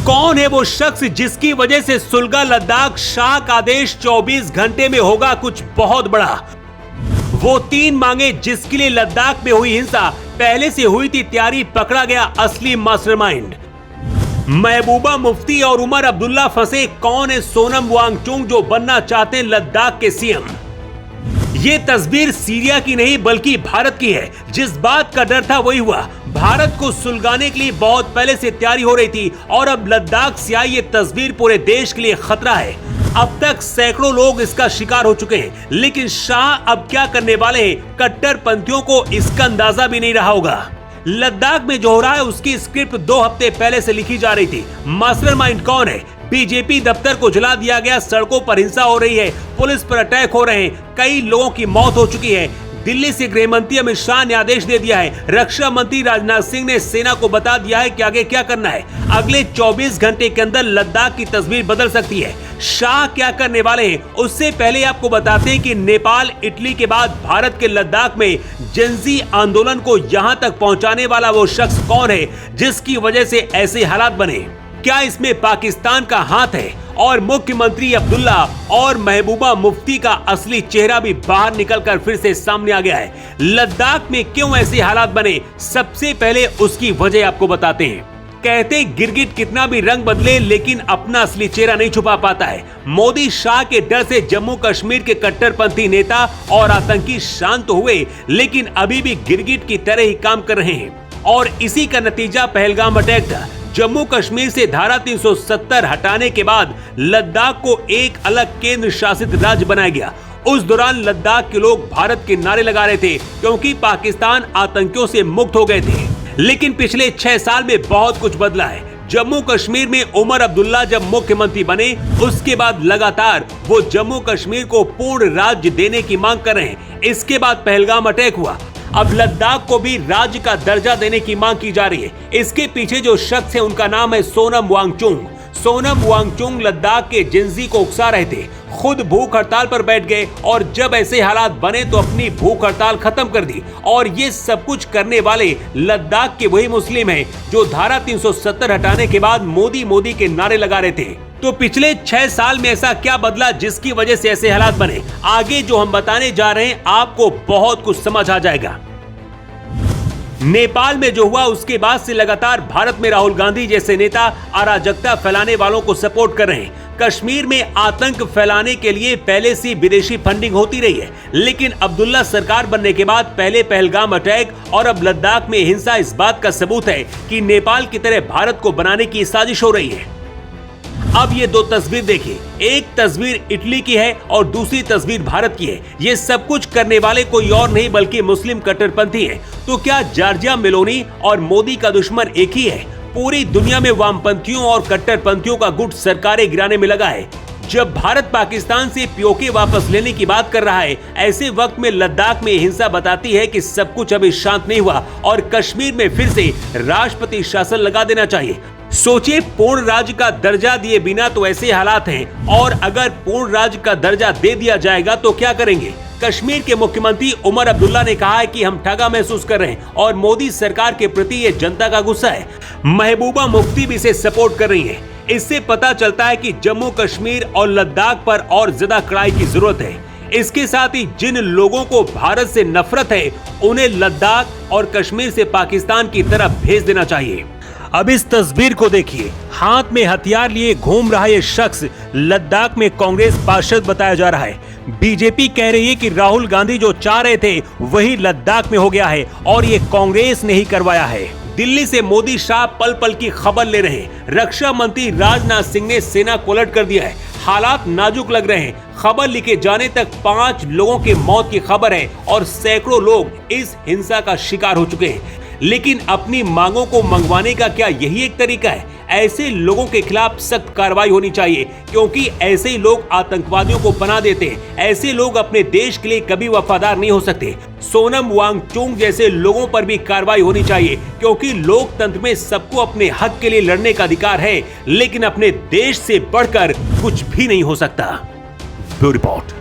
कौन है वो शख्स जिसकी वजह से सुलगा लद्दाख शाह का आदेश 24 घंटे में होगा कुछ बहुत बड़ा। वो 3 मांगे जिसके लिए लद्दाख में हुई हिंसा पहले से हुई थी तैयारी, पकड़ा गया असली मास्टरमाइंड। महबूबा मुफ्ती और उमर अब्दुल्ला फंसे, कौन है सोनम वांगचुक जो बनना चाहते हैं लद्दाख के सीएम। ये तस्वीर सीरिया की नहीं बल्कि भारत की है। जिस बात का डर था वही हुआ। भारत को सुलगाने के लिए बहुत पहले से तैयारी हो रही थी और अब लद्दाख से आई ये तस्वीर पूरे देश के लिए खतरा है। अब तक सैकड़ों लोग इसका शिकार हो चुके हैं, लेकिन शाह अब क्या करने वाले हैं, कट्टरपंथियों को इसका अंदाजा भी नहीं रहा होगा। लद्दाख में जो हो रहा है उसकी स्क्रिप्ट 2 हफ्ते पहले से लिखी जा रही थी। मास्टरमाइंड कौन है? बीजेपी दफ्तर को जला दिया गया, सड़कों पर हिंसा हो रही है, पुलिस पर अटैक हो रहे हैं, कई लोगों की मौत हो चुकी है। दिल्ली से गृह मंत्री अमित शाह ने आदेश दे दिया है। रक्षा मंत्री राजनाथ सिंह ने सेना को बता दिया है कि आगे क्या करना है। अगले 24 घंटे के अंदर लद्दाख की तस्वीर बदल सकती है। शाह क्या करने वाले हैं उससे पहले आपको बताते हैं कि नेपाल, इटली के बाद भारत के लद्दाख में जेनजी आंदोलन को यहां तक पहुंचाने वाला वो शख्स कौन है जिसकी वजह से ऐसे हालात बने। क्या इसमें पाकिस्तान का हाथ है? और मुख्यमंत्री अब्दुल्ला और महबूबा मुफ्ती का असली चेहरा भी बाहर निकलकर फिर से सामने आ गया है। लद्दाख में क्यों ऐसे हालात बने, सबसे पहले उसकी वजह आपको बताते हैं। कहते गिरगिट कितना भी रंग बदले लेकिन अपना असली चेहरा नहीं छुपा पाता है। मोदी शाह के डर से जम्मू कश्मीर के कट्टरपंथी नेता और आतंकी शांत हुए, लेकिन अभी भी गिरगिट की तरह ही काम कर रहे हैं। और इसी का नतीजा पहलगाम अटैक था। जम्मू कश्मीर से धारा 370 हटाने के बाद लद्दाख को एक अलग केंद्र शासित राज्य बनाया गया। उस दौरान लद्दाख के लोग भारत के नारे लगा रहे थे क्योंकि पाकिस्तान आतंकियों से मुक्त हो गए थे। लेकिन पिछले 6 साल में बहुत कुछ बदला है। जम्मू कश्मीर में उमर अब्दुल्ला जब मुख्यमंत्री बने उसके बाद लगातार वो जम्मू कश्मीर को पूर्ण राज्य देने की मांग कर रहे हैं। इसके बाद पहलगाम अटैक हुआ। अब लद्दाख को भी राज्य का दर्जा देने की मांग की जा रही है। इसके पीछे जो शख्स है उनका नाम है सोनम वांगचुक। सोनम वांगचुक लद्दाख के जिन्जी को उकसा रहे थे, खुद भूख हड़ताल पर बैठ गए और जब ऐसे हालात बने तो अपनी भूख हड़ताल खत्म कर दी। और ये सब कुछ करने वाले लद्दाख के वही मुस्लिम हैं जो धारा 370 हटाने के बाद मोदी मोदी के नारे लगा रहे थे। तो पिछले 6 साल में ऐसा क्या बदला जिसकी वजह से ऐसे हालात बने? आगे जो हम बताने जा रहे हैं आपको बहुत कुछ समझ आ जाएगा। नेपाल में जो हुआ उसके बाद से लगातार भारत में राहुल गांधी जैसे नेता अराजकता फैलाने वालों को सपोर्ट कर रहे हैं। कश्मीर में आतंक फैलाने के लिए पहले से विदेशी फंडिंग होती रही है, लेकिन अब्दुल्ला सरकार बनने के बाद पहले पहलगाम अटैक और अब लद्दाख में हिंसा इस बात का सबूत है कि नेपाल की तरह भारत को बनाने की साजिश हो रही है। अब ये 2 तस्वीर देखिए, एक तस्वीर इटली की है और दूसरी तस्वीर भारत की है। ये सब कुछ करने वाले कोई और नहीं बल्कि मुस्लिम कट्टरपंथी हैं। तो क्या जॉर्जिया मेलोनी और मोदी का दुश्मन एक ही है? पूरी दुनिया में वामपंथियों और कट्टरपंथियों का गुट सरकारें गिराने में लगा है। जब भारत पाकिस्तान से पीओके वापस लेने की बात कर रहा है, ऐसे वक्त में लद्दाख में हिंसा बताती है कि सब कुछ अभी शांत नहीं हुआ और कश्मीर में फिर से राष्ट्रपति शासन लगा देना चाहिए। सोचिए, पूर्ण राज्य का दर्जा दिए बिना तो ऐसे हालात हैं, और अगर पूर्ण राज्य का दर्जा दे दिया जाएगा तो क्या करेंगे? कश्मीर के मुख्यमंत्री उमर अब्दुल्ला ने कहा है कि हम ठगा महसूस कर रहे हैं और मोदी सरकार के प्रति ये जनता का गुस्सा है। महबूबा मुफ्ती भी इसे सपोर्ट कर रही है। इससे पता चलता है कि जम्मू कश्मीर और लद्दाख पर और ज्यादा कड़ाई की जरूरत है। इसके साथ ही जिन लोगों को भारत से नफरत है उन्हें लद्दाख और कश्मीर से पाकिस्तान की तरफ भेज देना चाहिए। अब इस तस्वीर को देखिए, हाथ में हथियार लिए घूम रहा ये शख्स लद्दाख में कांग्रेस पार्षद बताया जा रहा है। बीजेपी कह रही है कि राहुल गांधी जो चाह रहे थे वही लद्दाख में हो गया है और ये कांग्रेस ने ही करवाया है। दिल्ली से मोदी शाह पल पल की खबर ले रहे हैं। रक्षा मंत्री राजनाथ सिंह ने सेना को अलर्ट कर दिया है। हालात नाजुक लग रहे हैं। खबर लिखे जाने तक 5 लोगों की मौत की खबर है और सैकड़ों लोग इस हिंसा का शिकार हो चुके हैं। लेकिन अपनी मांगों को मंगवाने का क्या यही एक तरीका है? ऐसे लोगों के खिलाफ सख्त कार्रवाई होनी चाहिए, क्योंकि ऐसे ही लोग आतंकवादियों को पनाह देते हैं। ऐसे लोग अपने देश के लिए कभी वफादार नहीं हो सकते। सोनम वांगचुक जैसे लोगों पर भी कार्रवाई होनी चाहिए, क्योंकि लोकतंत्र में सबको अपने हक के लिए लड़ने का अधिकार है, लेकिन अपने देश से बढ़कर कुछ भी नहीं हो सकता। Bureau report.